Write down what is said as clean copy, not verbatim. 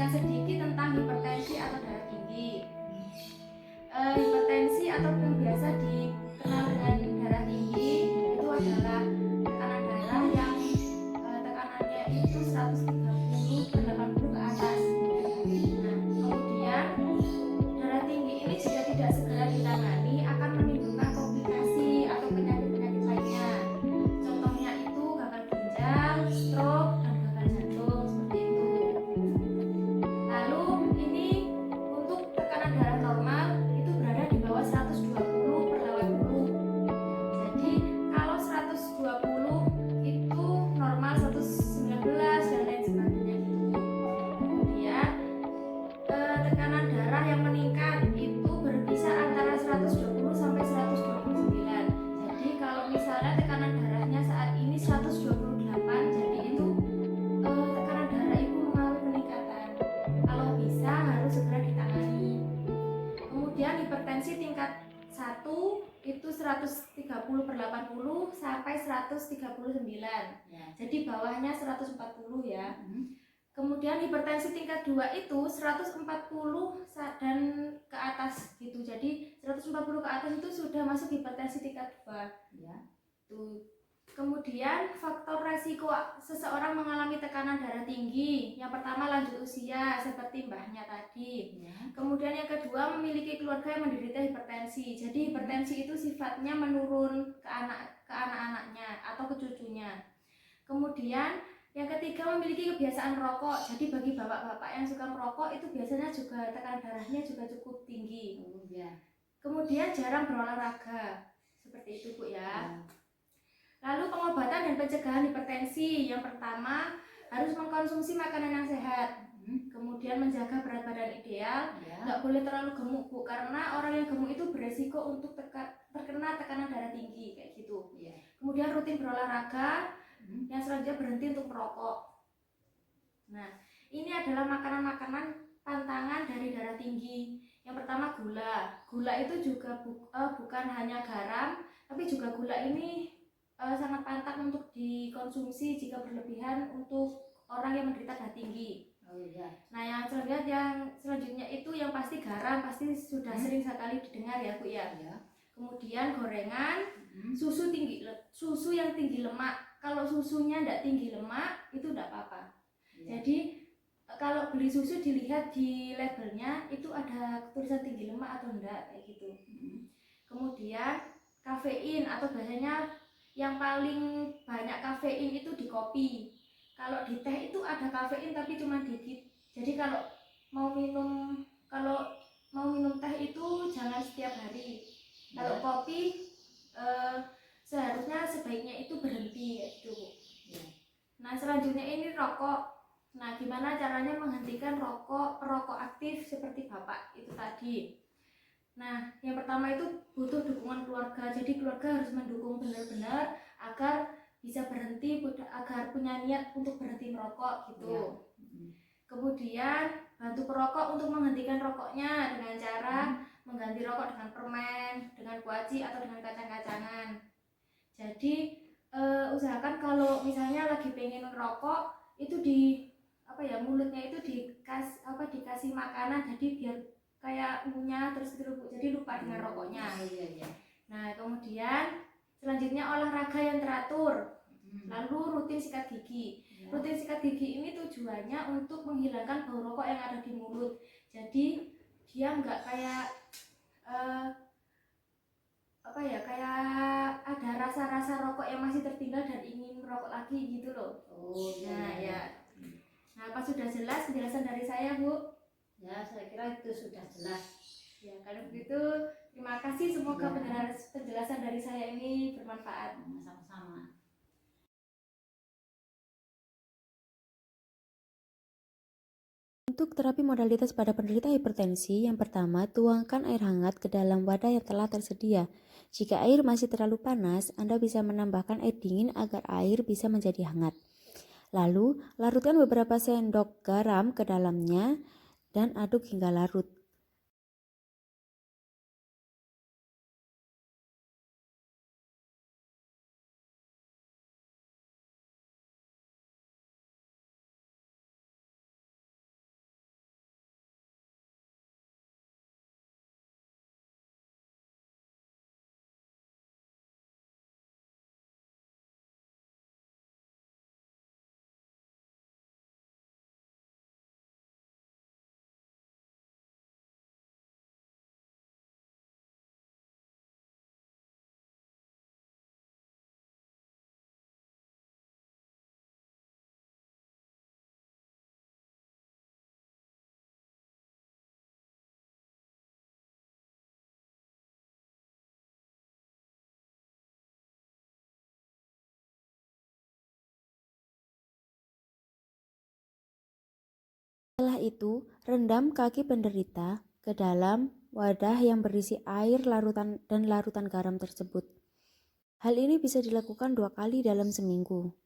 jelaskan sedikit tentang hipertensi atau darah tinggi. Hipertensi ataupun biasa dikenal dengan darah tinggi itu adalah tekanan darah yang tekanannya itu 130 per 80 ke atas. Nah, kemudian darah tinggi ini jika tidak segera ditangani akan menimbulkan komplikasi atau penyakit-penyakit lainnya. Contohnya itu gagal ginjal, stroke, dan gagal jantung seperti itu. Lalu ini untuk tekanan darah normal itu berada di bawah 120 per 80. Jadi kalau 120 itu normal 119 dan lain sebagainya gitu. Kemudian tekanan darah yang meningkat itu berkisar antara 120 sampai 129. Jadi kalau misalnya tekanan darahnya saat ini 128, jadi itu tekanan darah itu mengalami peningkatan. Kalau bisa harus segera ditangani. Kemudian hipertensi tingkat 1 itu 130 per 80 sampai 139. Jadi bawahnya 140 ya. Kemudian hipertensi tingkat 2 itu 140 dan ke atas gitu. Jadi 140 ke atas itu sudah masuk hipertensi tingkat 2 ya. Tuh. Kemudian faktor resiko seseorang mengalami tekanan darah tinggi. Yang pertama lanjut usia seperti mbahnya tadi. Kemudian yang kedua memiliki keluarga yang menderita hipertensi. Jadi hipertensi itu sifatnya menurun ke anak-anaknya atau ke cucunya. Kemudian yang ketiga memiliki kebiasaan merokok. Jadi bagi bapak-bapak yang suka merokok itu biasanya juga tekanan darahnya juga cukup tinggi. Kemudian jarang berolahraga. Seperti itu Bu ya. Lalu pengobatan dan pencegahan hipertensi. Yang pertama harus mengkonsumsi makanan yang sehat. Kemudian menjaga berat badan ideal. Nggak boleh terlalu gemuk Bu, karena orang yang gemuk itu beresiko untuk terkena tekanan darah tinggi kayak gitu. Kemudian rutin berolahraga. Yang selanjutnya berhenti untuk merokok. Nah, ini adalah makanan-makanan pantangan dari darah tinggi. Yang pertama gula. Gula itu juga bukan hanya garam, tapi juga gula ini sangat pantang untuk dikonsumsi jika berlebihan untuk orang yang menderita darah tinggi. Nah, yang selanjutnya itu yang pasti garam, pasti sudah sering sekali didengar ya Bu ya. Kemudian gorengan, susu yang tinggi lemak. Kalau susunya tidak tinggi lemak itu tidak apa-apa. Jadi kalau beli susu dilihat di labelnya itu ada tulisan tinggi lemak atau enggak kayak gitu. Kemudian kafein atau biasanya yang paling banyak kafein itu di kopi. Kalau di teh itu ada kafein tapi cuma dikit. Jadi kalau mau minum teh itu jangan setiap hari. Kalau kopi seharusnya sebaiknya itu berhenti gitu. Nah, selanjutnya ini rokok. Nah, gimana caranya menghentikan perokok aktif seperti Bapak itu tadi. Nah, yang pertama itu butuh dukungan keluarga. Jadi keluarga harus mendukung benar-benar agar bisa berhenti, agar punya niat untuk berhenti merokok gitu. Kemudian bantu perokok untuk menghentikan rokoknya dengan cara mengganti rokok dengan permen, dengan kuaci atau dengan kacang-kacangan. Jadi usahakan kalau misalnya lagi pengen ngerokok itu mulutnya itu dikasih makanan, jadi biar kayak ngunyah terus jadi lupa dengan rokoknya. Nah, kemudian selanjutnya olahraga yang teratur. Lalu rutin sikat gigi. Rutin sikat gigi ini tujuannya untuk menghilangkan bau rokok yang ada di mulut. Jadi dia nggak kayak kayak ada rasa-rasa rokok yang masih tertinggal dan ingin merokok lagi gitu loh. Nah, apa sudah jelas penjelasan dari saya Bu? Ya, saya kira itu sudah jelas. Ya, kalau begitu terima kasih, semoga penjelasan dari saya ini bermanfaat. Sama-sama. Untuk terapi modalitas pada penderita hipertensi, yang pertama, tuangkan air hangat ke dalam wadah yang telah tersedia. Jika air masih terlalu panas, Anda bisa menambahkan air dingin agar air bisa menjadi hangat. Lalu, larutkan beberapa sendok garam ke dalamnya dan aduk hingga larut. Setelah itu, rendam kaki penderita ke dalam wadah yang berisi air dan larutan garam tersebut. Hal ini bisa dilakukan 2 kali dalam seminggu.